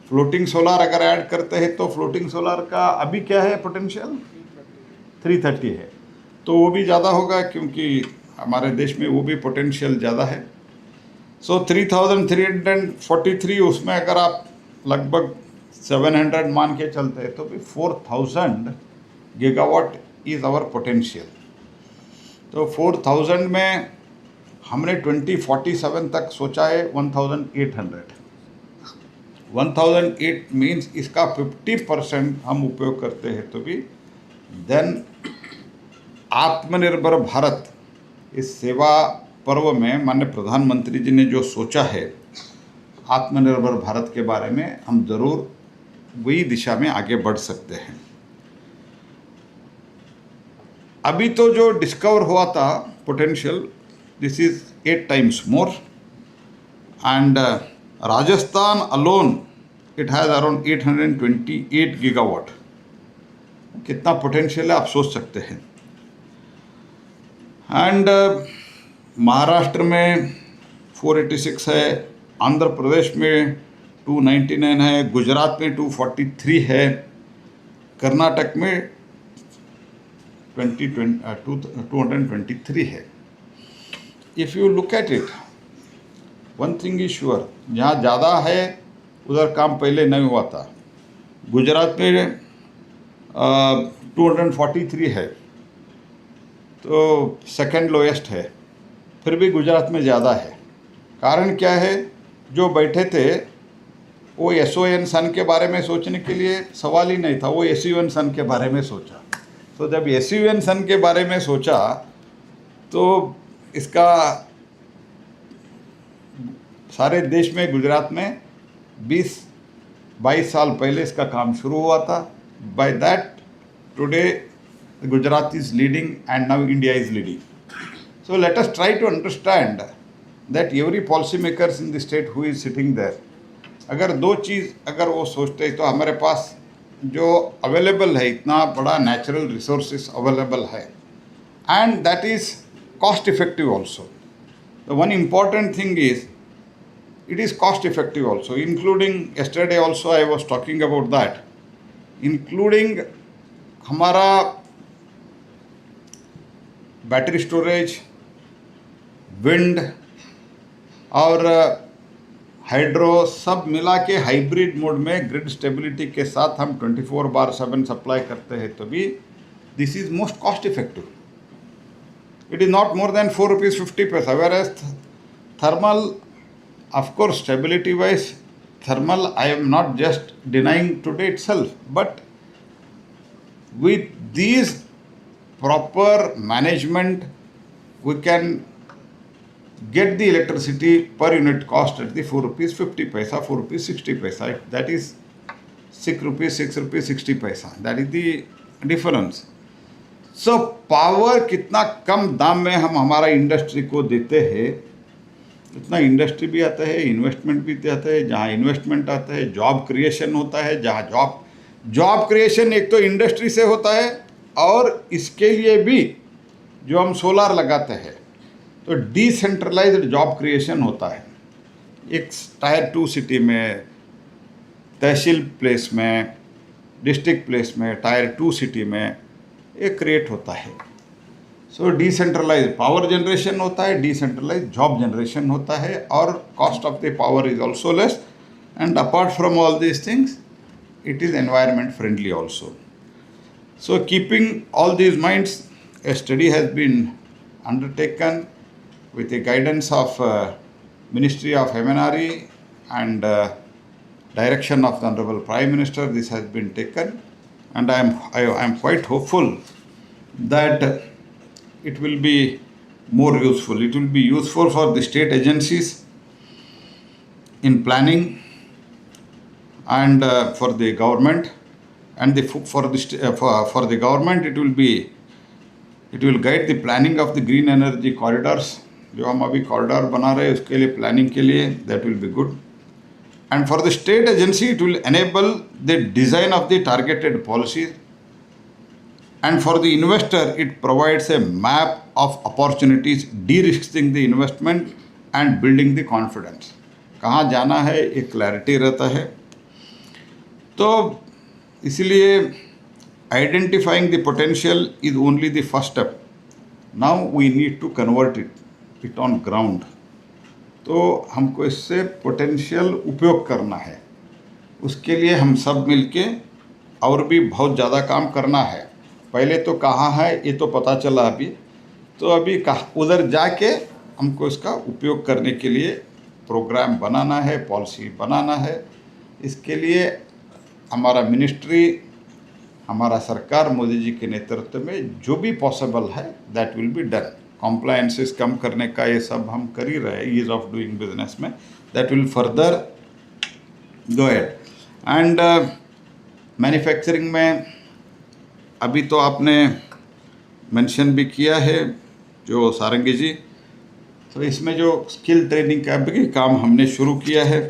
Floating solar अगर add करते हैं तो floating solar का अभी क्या है पोटेंशियल, 330 है, तो वो भी ज़्यादा होगा क्योंकि हमारे देश में वो भी पोटेंशियल ज़्यादा है। सो 3,343, उसमें अगर आप लगभग 700 मान के चलते हैं तो भी 4,000 गीगावाट इज़ आवर पोटेंशियल। तो 4,000 में हमने 2047 तक सोचा है 1,800। 1,008 मीन्स इसका 50% हम उपयोग करते हैं तो भी देन आत्मनिर्भर भारत इस सेवा पर्व में माननीय प्रधानमंत्री जी ने जो सोचा है आत्मनिर्भर भारत के बारे में, हम ज़रूर वही दिशा में आगे बढ़ सकते हैं। अभी तो जो डिस्कवर हुआ था potential, this is 8 times more, and Rajasthan alone it has around 828 gigawatt। कितना पोटेंशियल है आप सोच सकते हैं। एंड महाराष्ट्र में 486 है, आंध्र प्रदेश में 299 है, गुजरात में 243 है, कर्नाटक में 223 है। If you look at it, one thing is sure, जहाँ ज़्यादा है उधर काम पहले नहीं हुआ था। गुजरात में 243 है, तो सेकंड लोएस्ट है, फिर भी गुजरात में ज़्यादा है। कारण क्या है, जो बैठे थे वो SON सन के बारे में सोचने के लिए सवाल ही नहीं था, वो SUN सन के बारे में सोचा। तो जब SUN सन के बारे में सोचा तो इसका सारे देश में, गुजरात में 20-22 साल पहले इसका काम शुरू हुआ था। By that today Gujarat is leading and now India is leading. So let us try to understand that every policy makers in the state who is sitting there, अगर दो चीज़ अगर वो सोचते हैं तो हमारे पास जो अवेलेबल है, इतना बड़ा नेचुरल रिसोर्सेस अवेलेबल है, and that is cost effective also. The one important thing is it is cost effective also, including yesterday also I was talking about that, including हमारा बैटरी स्टोरेज, विंड और hydro सब मिला के hybrid mode में grid stability के साथ हम 24/7 supply करते हैं तो भी this is most cost effective. It is not more than 4 rupees 50 paisa, whereas thermal, of course, stability wise, thermal I am not just denying today itself, but with these proper management we can get the electricity per unit cost at the 4 rupees 50 paisa, 4 rupees 60 paisa, that is 6 rupees 60 paisa, that is the difference. So power कितना कम दाम में हम हमारा industry को देते हैं, उतना industry भी आता है, इन्वेस्टमेंट भी आता है। जहाँ इन्वेस्टमेंट आता है जॉब क्रिएशन होता है। जहाँ जॉब क्रिएशन एक तो इंडस्ट्री से होता है, और इसके लिए भी जो हम सोलार लगाते हैं तो डिसेंट्रलाइज्ड जॉब क्रिएशन होता है। एक टायर 2 सिटी में, तहसील प्लेस में, डिस्ट्रिक्ट प्लेस में, टायर 2 सिटी में ये क्रिएट होता है। सो डिसेंट्रलाइज पावर जनरेशन होता है, डिसेंट्रलाइज जॉब जनरेशन होता है, और cost of the power is also less, and apart from all these things it is environment friendly also. So keeping all these minds, a study has been undertaken with the guidance of Ministry of MNRE and direction of the Honorable Prime Minister. This has been taken, and I am quite hopeful that it will be more useful. It will be useful for the state agencies in planning, and for the government, and for the government it will guide the planning of the green energy corridors. जो हम अभी corridor बना रहे हैं उसके लिए planning के लिए that will be good. And for the state agency it will enable the design of the targeted policies, and for the investor it provides a map of opportunities, de-risking the investment and building the confidence. कहाँ जाना है एक clarity रहता है। तो इसलिए identifying the potential is only the first step. Now we need to convert it on ground. तो हमको इससे पोटेंशियल उपयोग करना है, उसके लिए हम सब मिलके और भी बहुत ज़्यादा काम करना है। पहले तो कहाँ है ये तो पता चला अभी, तो अभी उधर जाके हमको इसका उपयोग करने के लिए प्रोग्राम बनाना है, पॉलिसी बनाना है। इसके लिए हमारा मिनिस्ट्री, हमारा सरकार मोदी जी के नेतृत्व में जो भी पॉसिबल है that will be done. Compliances कम करने का ये सब हम कर ही रहे हैं, ईज ऑफ डूइंग बिजनेस में, that will further go ahead. And manufacturing में अभी तो आपने मेंशन भी किया है जो सारंगी जी, तो इसमें जो स्किल ट्रेनिंग का भी काम हमने शुरू किया है,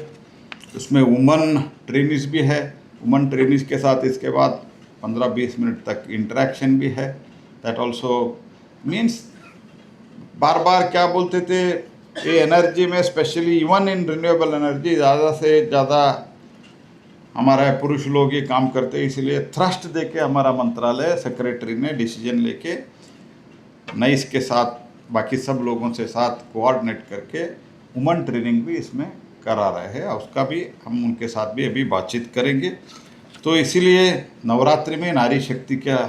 उसमें वुमन ट्रेनिज भी है। वुमन ट्रेनिज के साथ इसके बाद 15-20 मिनट तक इंटरेक्शन भी है। दैट ऑल्सो मीन्स बार बार क्या बोलते थे, ये एनर्जी में specially even in renewable energy ज़्यादा से ज़्यादा हमारा पुरुष लोग ये काम करते हैं, इसलिए थ्रस्ट दे के हमारा मंत्रालय सेक्रेटरी ने डिसीजन लेके नाइस के साथ बाकी सब लोगों से साथ कोऑर्डिनेट करके वुमन ट्रेनिंग भी इसमें करा रहे हैं, और उसका भी हम उनके साथ भी अभी बातचीत करेंगे। तो इसीलिए नवरात्रि में नारी शक्ति क्या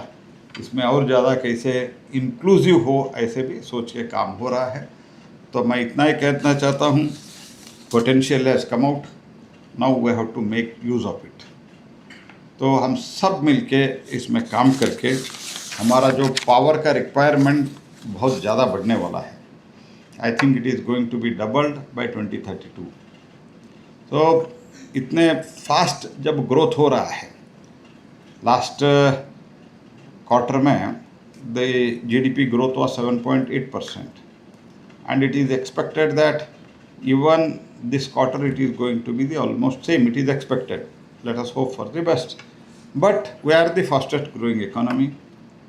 इसमें और ज़्यादा कैसे इंक्लूसिव हो, ऐसे भी सोच के काम हो रहा है। तो मैं इतना ही कहना चाहता हूँ, potential has come out, now we have to make use of it. तो हम सब मिलके इसमें काम करके हमारा जो पावर का रिक्वायरमेंट बहुत ज़्यादा बढ़ने वाला है। I think it is going to be doubled by 2032। तो इतने फास्ट जब ग्रोथ हो रहा है, लास्ट क्वार्टर में the GDP growth was 7.8%, and it is expected that even this quarter it is going to be the almost same. It is expected. Let us hope for the best. But we are the fastest growing economy.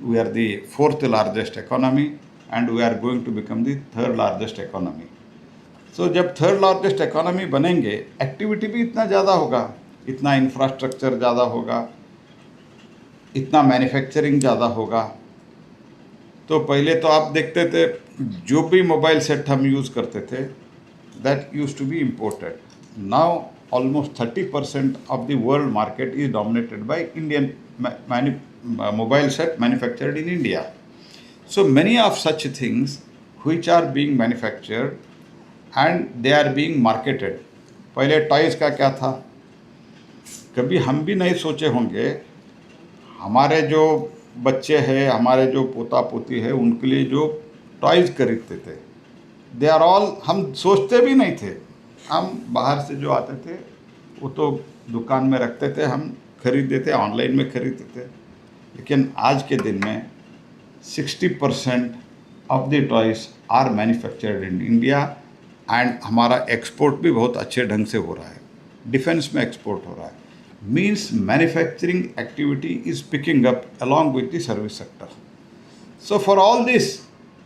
We are the 4th largest economy, and we are going to become the 3rd largest economy. So जब 3rd largest economy बनेंगे, activity भी इतना ज़्यादा होगा, इतना infrastructure ज़्यादा होगा, इतना मैन्युफैक्चरिंग ज़्यादा होगा। तो पहले तो आप देखते थे जो भी मोबाइल सेट हम यूज़ करते थे that used to be imported. Now almost 30% of the world market is dominated by Indian mobile set manufactured in India. So many of such things which are being manufactured and they are being marketed. पहले toys का क्या था, कभी हम भी नहीं सोचे होंगे हमारे जो बच्चे हैं, हमारे जो पोता पोती है, उनके लिए जो टॉयज़ खरीदते थे, दे आर ऑल, हम सोचते भी नहीं थे। हम बाहर से जो आते थे वो तो दुकान में रखते थे, हम खरीदते थे, ऑनलाइन में खरीदते थे। लेकिन आज के दिन में 60% of the toys are manufactured in India and हमारा एक्सपोर्ट भी बहुत अच्छे ढंग से हो रहा है, डिफेंस में एक्सपोर्ट हो रहा है, means manufacturing activity is picking up along with the service sector. So for all this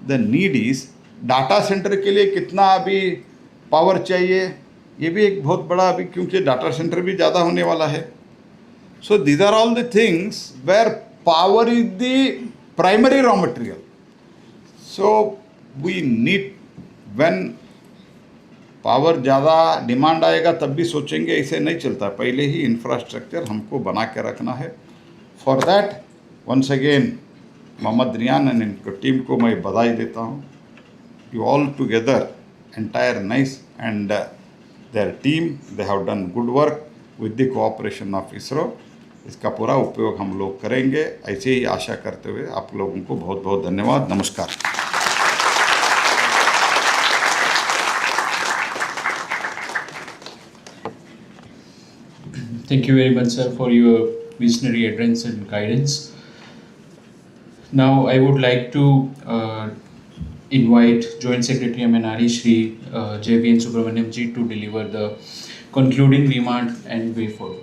the need is, data centre के लिए कितना अभी पावर चाहिए, ये भी एक बहुत बड़ा अभी, क्योंकि डाटा सेंटर भी ज़्यादा होने वाला है. So these are all the things where power is the primary raw material. So we need, when power ज़्यादा डिमांड आएगा तब भी सोचेंगे, ऐसे नहीं चलता, पहले ही इंफ्रास्ट्रक्चर हमको बना के रखना है. For that once again Mohammad Riyan and इनकी टीम को मैं बधाई देता हूँ. You all together entire nice and there team, they have done good work with the cooperation of ISRO. इसका पूरा उपयोग हम लोग करेंगे, ऐसे ही आशा करते हुए आप लोगों को बहुत बहुत धन्यवाद. नमस्कार. Thank you very much, sir, for your visionary address and guidance. Now, I would like to invite Joint Secretary MNRE Shri JVN Subramaniam ji to deliver the concluding remark and way forward.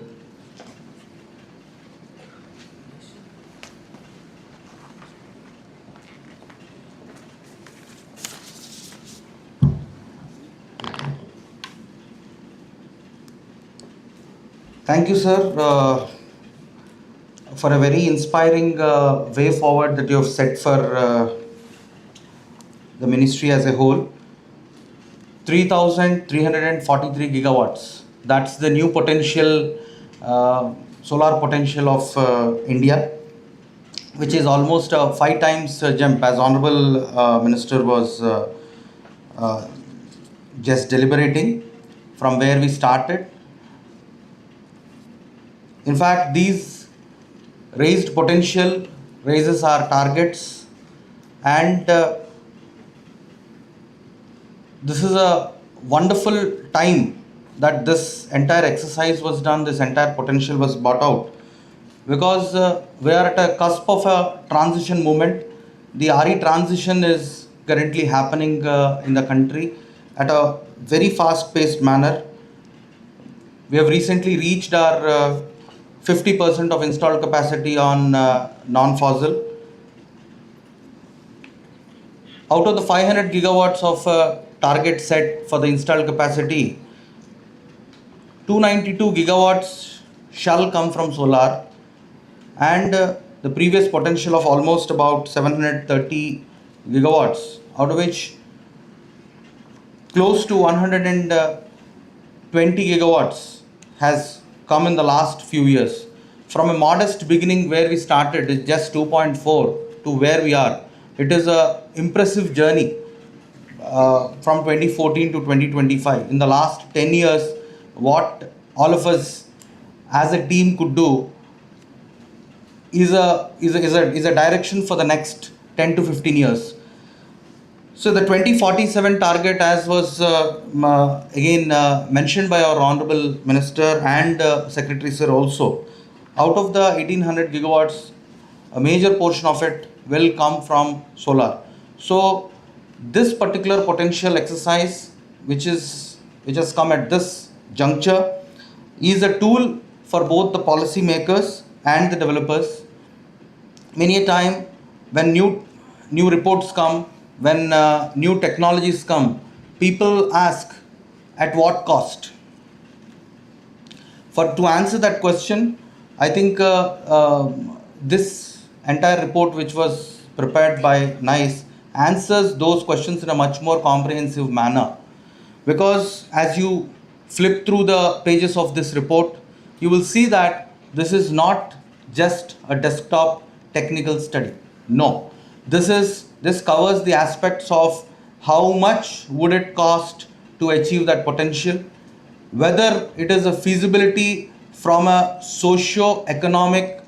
Thank you, sir, for a very inspiring way forward that you have set for the ministry as a whole. 3,343 gigawatts. That's the new potential, solar potential of India, which is almost a 5 times jump, as Honorable Minister was just deliberating from where we started. In fact, these raised potential raises our targets, and this is a wonderful time that this entire exercise was done, this entire potential was brought out, because we are at a cusp of a transition movement. The RE transition is currently happening in the country at a very fast-paced manner. We have recently reached our 50% of installed capacity on non-fossil. Out of the 500 gigawatts of target set for the installed capacity, 292 gigawatts shall come from solar, and the previous potential of almost about 730 gigawatts, out of which close to 120 gigawatts has come in the last few years. From a modest beginning where we started, is just 2.4 to where we are. It is a impressive journey from 2014 to 2025. In the last 10 years, what all of us as a team could do is a direction for the next 10 to 15 years. So the 2047 target, as was again mentioned by our Honorable Minister and Secretary Sir also, out of the 1800 gigawatts, a major portion of it will come from solar. So this particular potential exercise, which has come at this juncture, is a tool for both the policy makers and the developers. Many a time when new reports come, when new technologies come, people ask, at what cost? To answer that question, I think this entire report, which was prepared by NICE, answers those questions in a much more comprehensive manner. Because as you flip through the pages of this report, you will see that this is not just a desktop technical study. No, this covers the aspects of how much would it cost to achieve that potential, whether it is a feasibility from a socio-economic,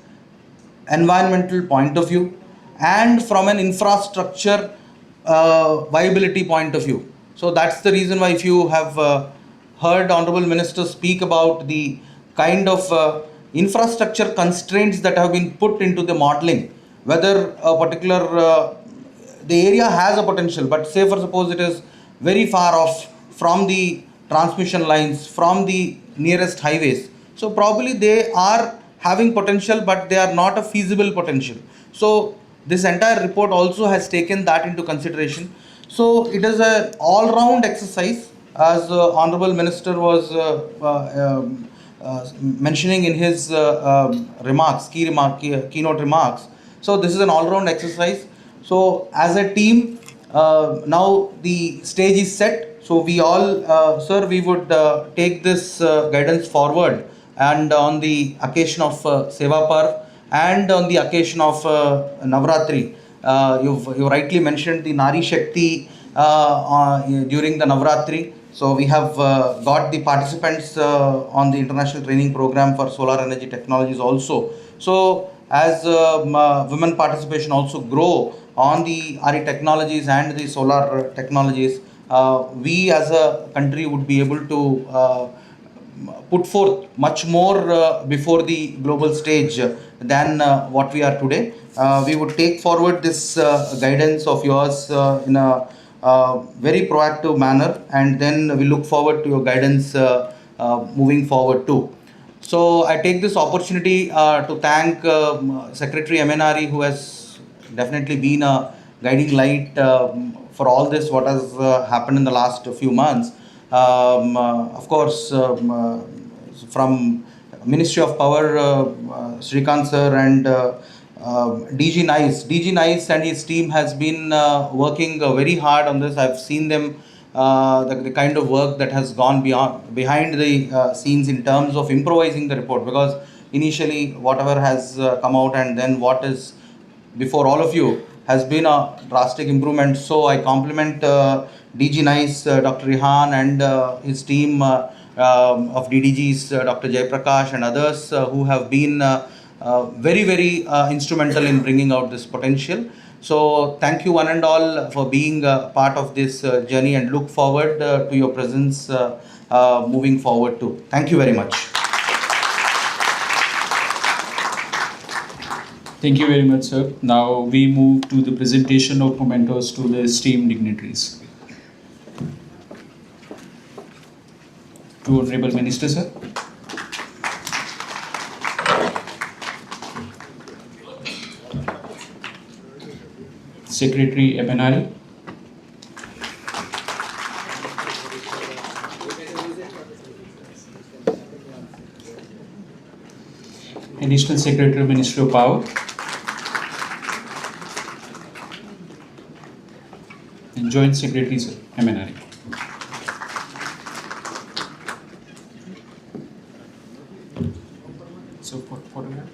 environmental point of view, and from an infrastructure viability point of view. So that's the reason why, if you have heard Honorable Minister speak about the kind of infrastructure constraints that have been put into the modeling, whether a particular the area has a potential, but say for suppose it is very far off from the transmission lines, from the nearest highways. So probably they are having potential, but they are not a feasible potential. So this entire report also has taken that into consideration. So it is a all-round exercise, as Honorable Minister was mentioning in his remarks, keynote remarks. So this is an all-round exercise. So as a team, now the stage is set. So we all, sir, we would take this guidance forward, and on the occasion of Seva Parv and on the occasion of Navratri, you rightly mentioned the Nari Shakti during the Navratri. So we have got the participants on the international training program for solar energy technologies also. So as women participation also grow on the RE technologies and the solar technologies, we as a country would be able to put forth much more before the global stage than what we are today. We would take forward this guidance of yours in a very proactive manner, and then we look forward to your guidance moving forward too. So I take this opportunity to thank Secretary MNRE, who has definitely been a guiding light for all this what has happened in the last few months. Of course, from Ministry of Power, Srikant sir and DG Nice and his team has been working very hard on this. I've seen them, the kind of work that has gone behind the scenes in terms of improvising the report, because initially whatever has come out and then what is before all of you has been a drastic improvement. So I compliment DG Nice, Dr. Rehan and his team of DDGs, Dr. Jaiprakash and others who have been very instrumental in bringing out this potential. So thank you one and all for being part of this journey, and look forward to your presence moving forward too. Thank you very much. Thank you very much, sir. Now we move to the presentation of mementos to the esteemed dignitaries. To Honorable Minister, sir. Secretary MNRE. Additional Secretary, Ministry of Power. And Joint Secretary, sir, MNRE. So, what do you have?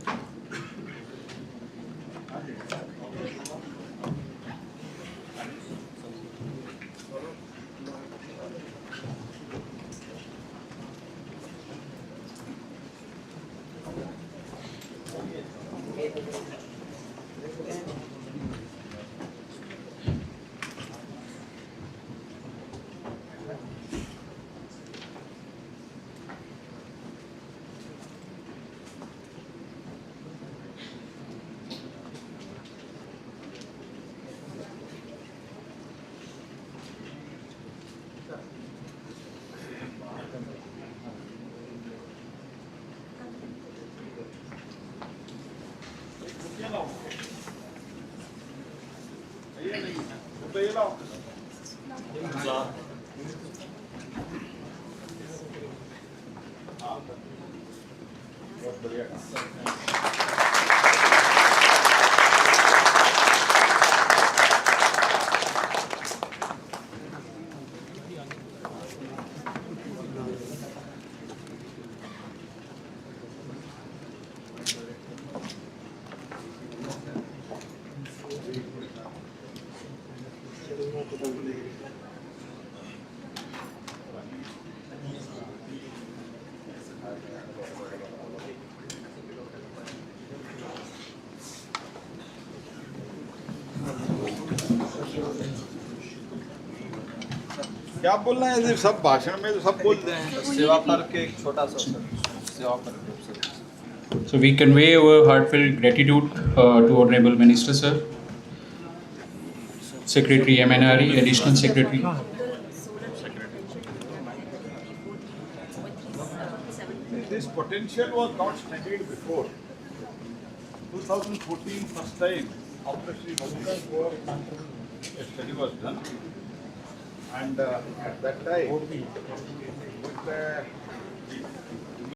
क्या बोलना है, सब भाषण में तो सब बोलते हैं। सेवा पर के एक छोटा सा सेवा पर So we convey our heartfelt gratitude to Honorable Minister Sir, Secretary MNRE, Additional Secretary. This potential was not studied before. 2014, first time, after Sri Madhu's work, a study was done. And at that time, with the